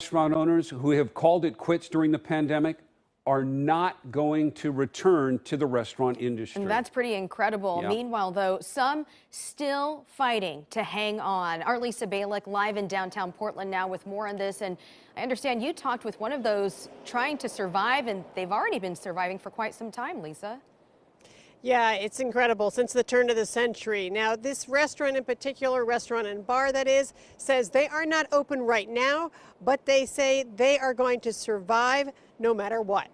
Restaurant owners who have called it quits during the pandemic are not going to return to the restaurant industry. And that's pretty incredible. Yeah. Meanwhile, though, some still fighting to hang on. Our Lisa Balick live in downtown Portland now with more on this. And I understand you talked with one of those trying to survive, and they've already been surviving for quite some time, Lisa. Yeah, it's incredible since the turn of the century. Now, this restaurant in particular, restaurant and bar that is, says they are not open right now, but they say they are going to survive no matter what.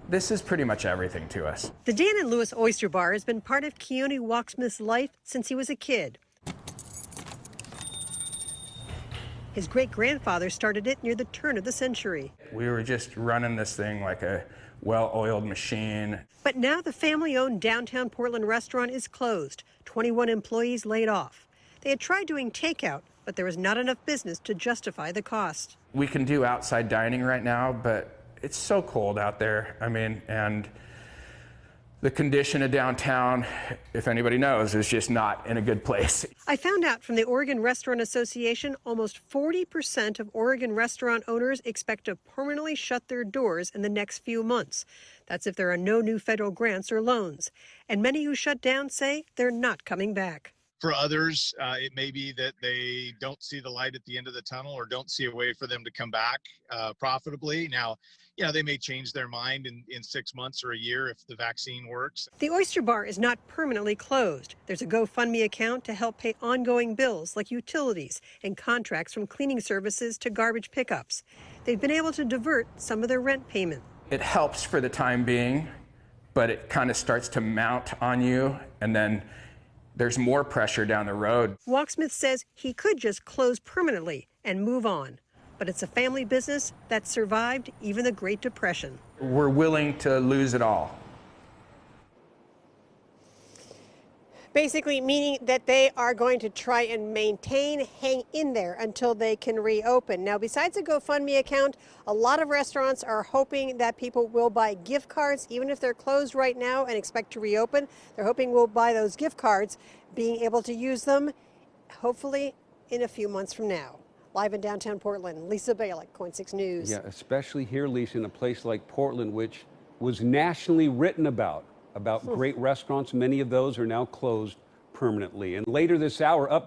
This is pretty much everything to us. The Dan and Louis Oyster Bar has been part of Keone Walksmith's life since he was a kid. His great-grandfather started it near the turn of the century. We were just running this thing like a well-oiled machine. But now the family-owned downtown Portland restaurant is closed. 21 employees laid off. They had tried doing takeout, but there was not enough business to justify the cost. We can do outside dining right now, but it's so cold out there. I mean, and the condition of downtown, if anybody knows, is just not in a good place. I found out from the Oregon Restaurant Association almost 40% of Oregon restaurant owners expect to permanently shut their doors in the next few months. That's if there are no new federal grants or loans. And many who shut down say they're not coming back. For others, it may be that they don't see the light at the end of the tunnel or don't see a way for them to come back profitably. Now, they may change their mind in 6 months or a year if the vaccine works. The Oyster Bar is not permanently closed. There's a GoFundMe account to help pay ongoing bills like utilities and contracts from cleaning services to garbage pickups. They've been able to divert some of their rent payment. It helps for the time being, but it kind of starts to mount on you, and then there's more pressure down the road. Walksmith says he could just close permanently and move on. But it's a family business that survived even the Great Depression. We're willing to lose it all. Basically meaning that they are going to try and hang in there until they can reopen. Now, besides the GoFundMe account, a lot of restaurants are hoping that people will buy gift cards, even if they're closed right now and expect to reopen. They're hoping we'll buy those gift cards, being able to use them, hopefully, in a few months from now. Live in downtown Portland, Lisa Balick, KOIN 6 News. Yeah, especially here, Lisa, in a place like Portland, which was nationally written about great restaurants. Many of those are now closed permanently. And later this hour, up